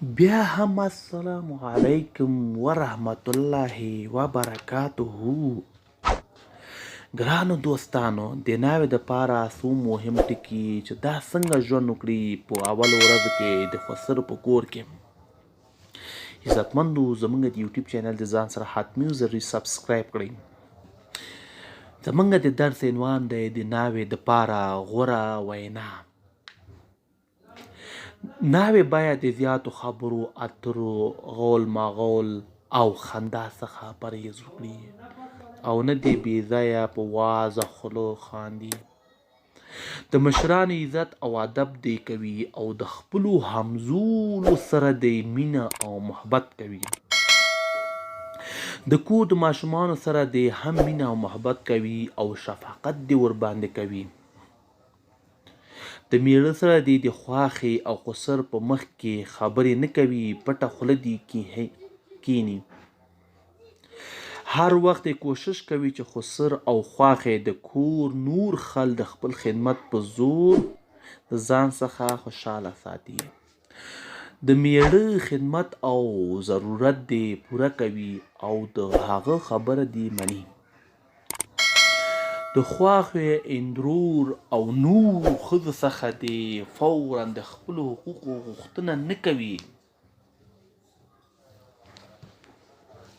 بیا هم السلام علیکم ورحمت الله وبرکاته. ګرانو دوستانو، د ناوې دپاره څو مهم ټکي چې دا څنګه ژوند وکړي په اولو ورځو کې د خسر په کور کې. عزتمندو، زموږ د یوټیوب چینل د ځان سره حتمي ضروري سبسکرایب کړئ. زموږ د درس عنوان دی د ناوې دپاره غوره وینا. ناوې باید د زیاتو خبرو اترو، غول مغول او خندا څخه پرهیز وکړي او نه دې بې ځایه په وازه خوله خاندي. د مشرانو عزت او ادب دی کوي او د خپلو همزولو سره دی مینه او محبت کوي. د کور د ماشومانو سره دی هم مینه او محبت کوي او شفقت دی ورباندې کوي. د میړه سره دی د خواښې او خسر په مخ کې خبرې نه کوي، پټه خوله دی کیني. هر وخت کوشش کوي چې خسر او خواښې د کور نور خل د خپل خدمت په زور د ځان څخه خوشحاله ساتي. د میړه خدمت او ضرورت دی پوره کوي او د هغه خبره دی مني. د خواښې، اندرور او نور ښځو څخه دی فورا د خپلو حقوقو غوښتنه نه کوي.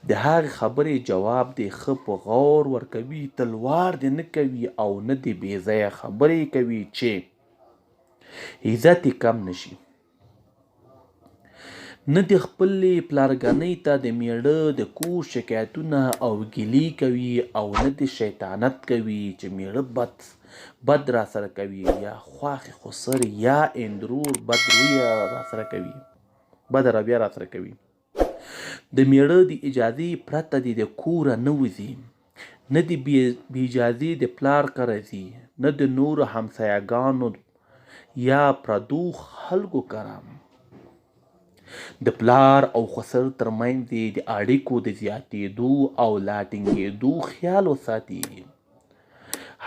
د هغې خبرې جواب دی ښه په غور ورکوي، تلوار دی نه کوي او نه دی بې ځایه خبرې کوي چې عزت یې کم نشي. نه د خپلې پلارګنۍ ته د میړه د کور شکایتونه او ګیلې کوي او نه د شیطانت کوي چې میړه بد را سره کوي یا خواښې خسر یا اندرور بد رویه را سره کوي، بد رویه را سره کوي. د میړه د اجازې پرته د کوره نه وځي، نه د بې اجازې د پلار کره ځي، نه د نورو همسایګانو یا پردو خلکو کره. د پلار او خسر ترمنځ د اړیکو د زیاتېدو او لا ټینګېدو خیال وساتي.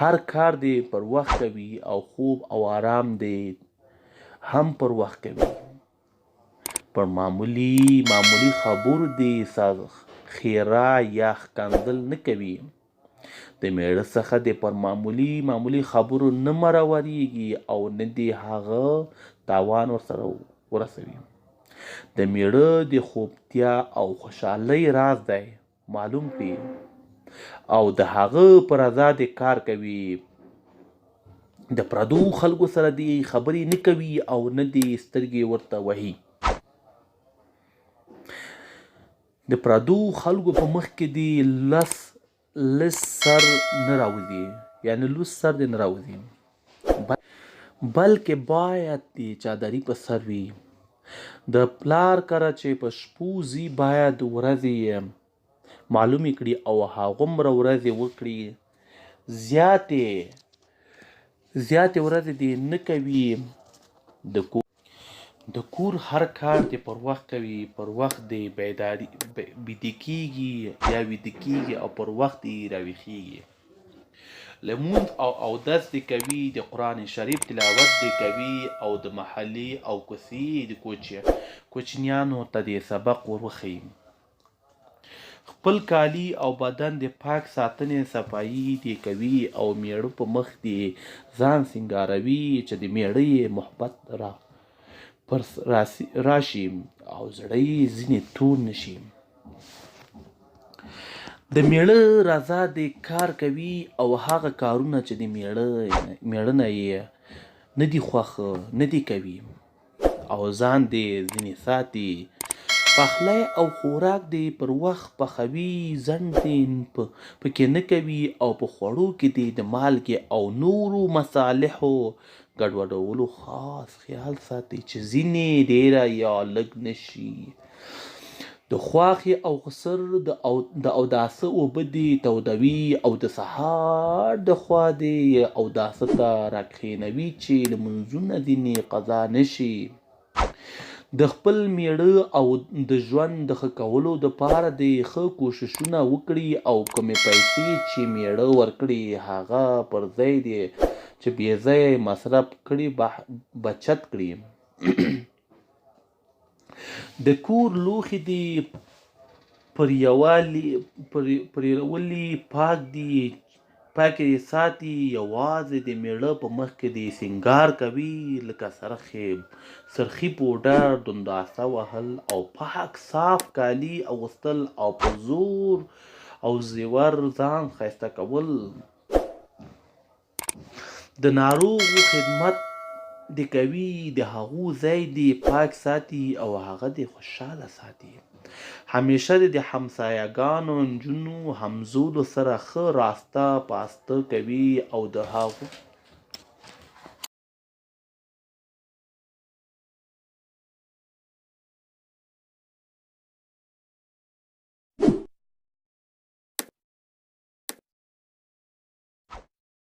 هر کار دی پر وخت کوي او خوب او آرام دی هم پر وخت کوي. پر معمولی خبرو دی خیره یا ښکنځل نه کوي. د میړه څخه دی پر معمولی خبرو نه مروریږي او نه دی هغه تاوان ورسره ورسوي. د میړه د خوبتیا او خوشحالۍ راز دی معلوم کړي او د هغه په رضا دی کار کوي. د پردو خلکو سره دی خبرې نه کوي او نه دی سترګې ورته وهي. د پردو خلکو په مخ کې دی لس سر نه راوځي، یعنی لوس سر دی نه راوځي، بلکې باید دی چادري په سر وي. د پلار کره چې په شپو ځي باید ورځې معلومې کړي او هغومره ورځې وکړي. زیاتې ورځې دی نه کوي. د کور هر کار دی پر وخت کوي، پر وخت دی بیده کیږي او پر وخت دی راویښیږي. لمونځ او اودس دی کوي، د قرآن شریف تلاوت دی کوي او د محلې او کوڅې د کوچنیانو ته دی سبق ورښيي. خپل کالي او بدن د پاک ساتنې صفایي دی کوي او میړه په مخ دی ځان سینګاروي چې د میړه محبت راشي او زړه یې ځینې تور نشي. د میړه رضا دی کار کوي او هغه کارونه چې د میړه نه یې نه دی خوښ نه دی کوي او ځان دی ځینې ساتي. پخلی او خوراک دی پر وخت پخوي، ځنډ دی پکې نه کوي او په خوړو کې دی د مالګې او نورو مصالحو ګډوډولو خاص خیال ساتي چې ځینې ډیره یا لږ نشي. د خواښې او خسر د اوداسه اوبه دی تودوي او د سهار د خوا دی اوداسه ته راکښېنوي چې لمونځونه ځینې قضا نشي. د خپل میړه او د ژوند د ښه کولو دپاره دی ښه کوششونه وکړي او کومې پیسې چې میړه ورکړي هغه پر ځای دی چې بې ځایه مصرف کړي بچت کړي. د کور لوښي دې پر یولي پاک دي، پاکې یې ساتي. یوازې د میړه په مخ کې دې سینګار کوي لکه سرخي پوډر، دنداسه وهل او پاک صاف کالي اغوستل او په زور او زیور ځان ښایسته کول. د ناروغو خدمت دې کوي، د هغو ځای دې پاک ساتي او هغه دې خوشحاله ساتي. همیشه دې د همسایه‌ګانو، نجونو، همزولو سره ښه راسته پاسته کوي او د هغو